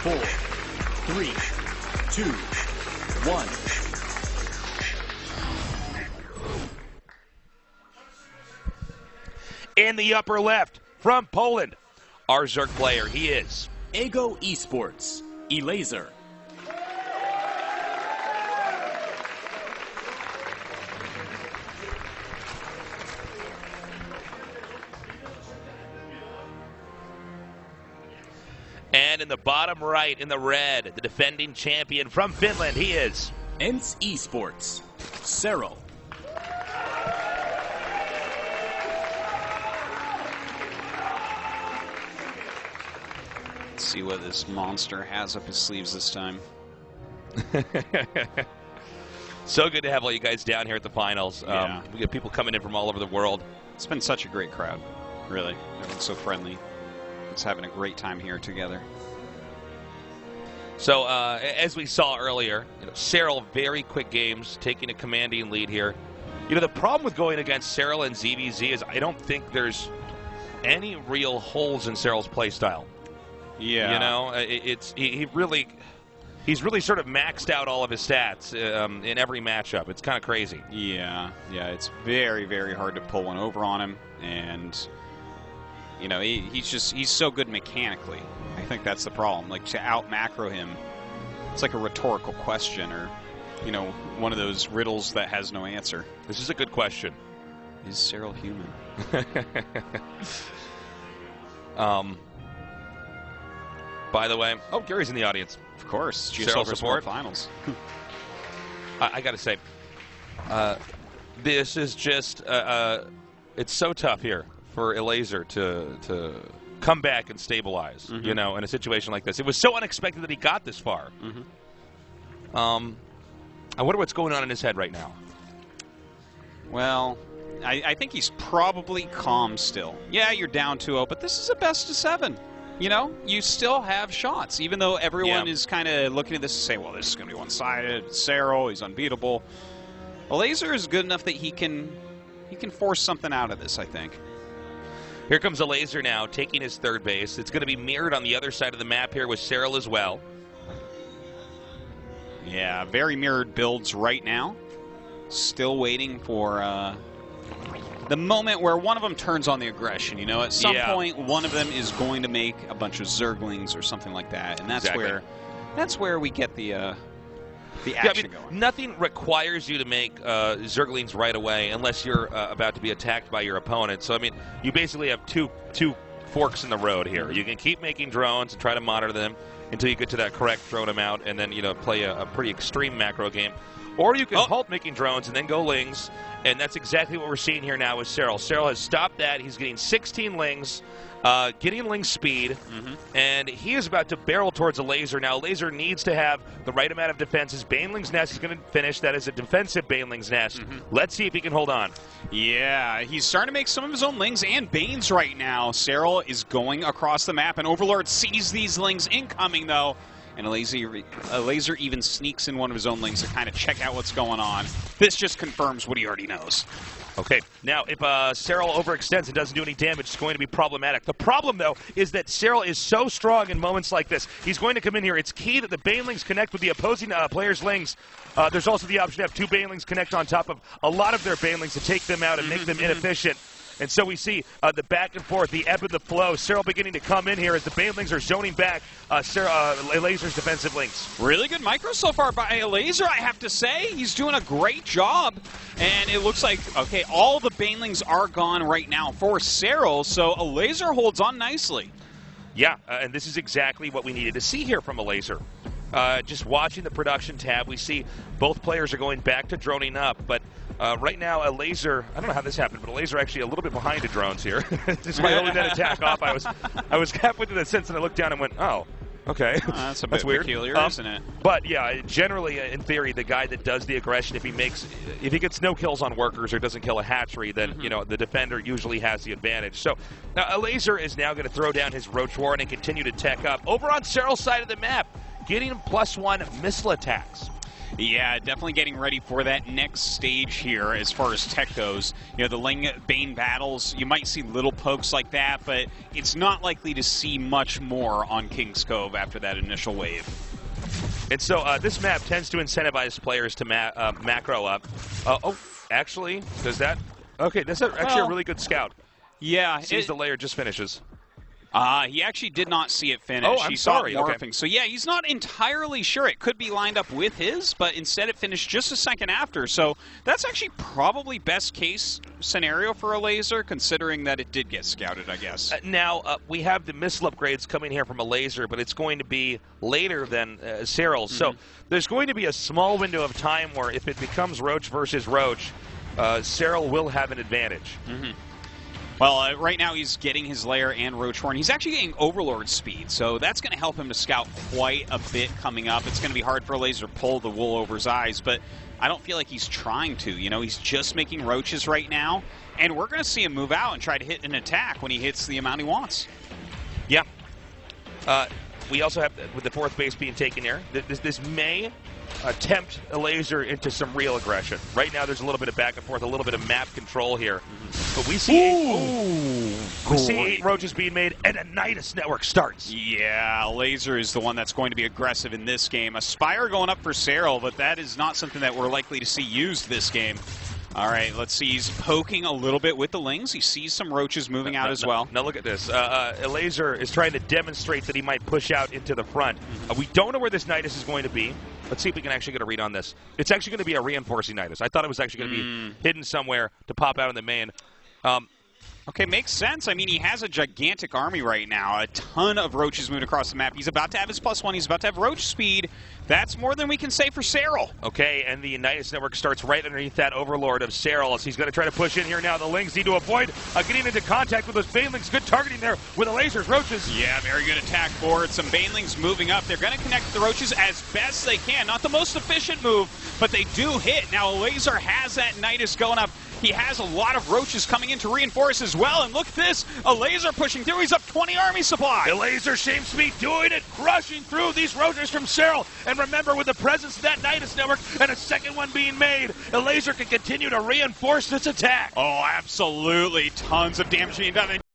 4, 3, 2, 1. In the upper left, from Poland, our Zerg player, he is Ego Esports, Elazer. And in the bottom right, in the red, the defending champion from Finland, he is ENCE Esports, Serral. Let's see what this monster has up his sleeves this time. So good to have all you guys down here at the finals. Yeah. We get people coming in from all over the world. It's been such a great crowd, really. Everyone's so friendly. It's having a great time here together. So, as we saw earlier, Serral, very quick games, taking a commanding lead here. The problem with going against Serral and ZVZ is I don't think there's any real holes in Serral's play style. Yeah. He's really sort of maxed out all of his stats in every matchup. It's kind of crazy. Yeah, it's very, very hard to pull one over on him, and he's so good mechanically. I think that's the problem. Like, to out macro him, it's like a rhetorical question, or one of those riddles that has no answer. This is a good question. Is Serral human? By the way, Gary's in the audience. Of course, GSL support finals. I got to say, this is just it's so tough here for Elazer to come back and stabilize. In a situation like this, it was so unexpected that he got this far. I wonder what's going on in his head right now. Well, I think he's probably calm still. Yeah, you're down 2-0, but this is a best of 7. You still have shots, even though everyone is kind of looking at this and saying, well, this is going to be one-sided. Serral, he's unbeatable. Elazer is good enough that he can force something out of this, I think. Here comes Elazer now, taking his third base. It's going to be mirrored on the other side of the map here with Serral as well. Yeah, very mirrored builds right now. Still waiting for the moment where one of them turns on the aggression. At some point, one of them is going to make a bunch of Zerglings or something like that, and that's where we get the action going. Nothing requires you to make Zerglings right away unless you're about to be attacked by your opponent. So, you basically have two forks in the road here. You can keep making drones and try to monitor them until you get to that correct drone amount and then, play a pretty extreme macro game. Or you can halt making drones and then go lings, and that's exactly what we're seeing here now with Serral. Serral has stopped that. He's getting 16 lings, getting ling speed, and he is about to barrel towards Elazer. Now, Elazer needs to have the right amount of defense. His Baneling's Nest is going to finish. That is a defensive Baneling's Nest. Let's see if he can hold on. Yeah, he's starting to make some of his own lings and Banes right now. Serral is going across the map, and Overlord sees these lings incoming, though. And Elazer even sneaks in one of his own lings to kind of check out what's going on. This just confirms what he already knows. Okay, now if Serral overextends and doesn't do any damage, it's going to be problematic. The problem, though, is that Serral is so strong in moments like this. He's going to come in here. It's key that the Banelings connect with the opposing player's lings. There's also the option to have 2 Banelings connect on top of a lot of their Banelings to take them out and make them inefficient. And so we see the back and forth, the ebb and the flow. Serral beginning to come in here as the Banelings are zoning back Elazer's defensive links. Really good micro so far by Elazer, I have to say. He's doing a great job. And it looks like, okay, all the Banelings are gone right now for Serral, so Elazer holds on nicely. Yeah, and this is exactly what we needed to see here from Elazer. Just watching the production tab, we see both players are going back to droning up, but right now, Elazer, I don't know how this happened, but Elazer actually a little bit behind the drones here. This is my only net attack off. I was halfway through the sense, and I looked down and went, oh, okay. That's a bit weird. Peculiar, isn't it? But yeah, generally, in theory, the guy that does the aggression, if he gets no kills on workers or doesn't kill a hatchery, then the defender usually has the advantage. So now Elazer is now going to throw down his Roach Warren and continue to tech up over on Serral's side of the map, getting him +1 missile attacks. Yeah, definitely getting ready for that next stage here as far as tech goes. You know, the Ling Bane battles, you might see little pokes like that, but it's not likely to see much more on King's Cove after that initial wave. And so this map tends to incentivize players to macro up. Actually, does that? Okay, that's actually a really good scout. Yeah. Sees the layer, just finishes. He actually did not see it finish. Oh, I'm sorry. Saw it morphing. Okay. So, yeah, he's not entirely sure. It could be lined up with his, but instead it finished just a second after. So that's actually probably best case scenario for Elazer, considering that it did get scouted, I guess. Now, we have the missile upgrades coming here from Elazer, but it's going to be later than Serral. So there's going to be a small window of time where if it becomes Roach versus Roach, Serral will have an advantage. Well, right now he's getting his lair and Roach Horn. He's actually getting Overlord speed, so that's going to help him to scout quite a bit coming up. It's going to be hard for Elazer to pull the wool over his eyes, but I don't feel like he's trying to. You know, he's just making roaches right now, and we're going to see him move out and try to hit an attack when he hits the amount he wants. Yeah. We also have, with the fourth base being taken here, this may tempt Elazer into some real aggression. Right now there's a little bit of back and forth, a little bit of map control here. But we see eight roaches being made, and a Nidus network starts. Yeah, Elazer is the one that's going to be aggressive in this game. Aspire going up for Serral, but that is not something that we're likely to see used this game. All right, let's see. He's poking a little bit with the Lings. He sees some roaches moving out as well. Now look at this. Elazer is trying to demonstrate that he might push out into the front. We don't know where this Nidus is going to be. Let's see if we can actually get a read on this. It's actually going to be a reinforcing Nidus. I thought it was actually going to be hidden somewhere to pop out in the main. Okay, makes sense. I mean, he has a gigantic army right now. A ton of roaches moving across the map. He's about to have his +1. He's about to have roach speed. That's more than we can say for Serral. Okay, and the Nidus network starts right underneath that Overlord of Serral as he's going to try to push in here now. The Lings need to avoid getting into contact with those Banelings. Good targeting there with the Elazer's roaches. Yeah, very good attack board. Some Banelings moving up. They're going to connect the roaches as best they can. Not the most efficient move, but they do hit. Now, Elazer has that Nidus going up. He has a lot of roaches coming in to reinforce as well. And look at this. Elazer pushing through. He's up 20 army supply. Elazer seems to be doing it, crushing through these roaches from Serral. And remember, with the presence of that Nidus network and a second one being made, Elazer can continue to reinforce this attack. Oh, absolutely. Tons of damage being done.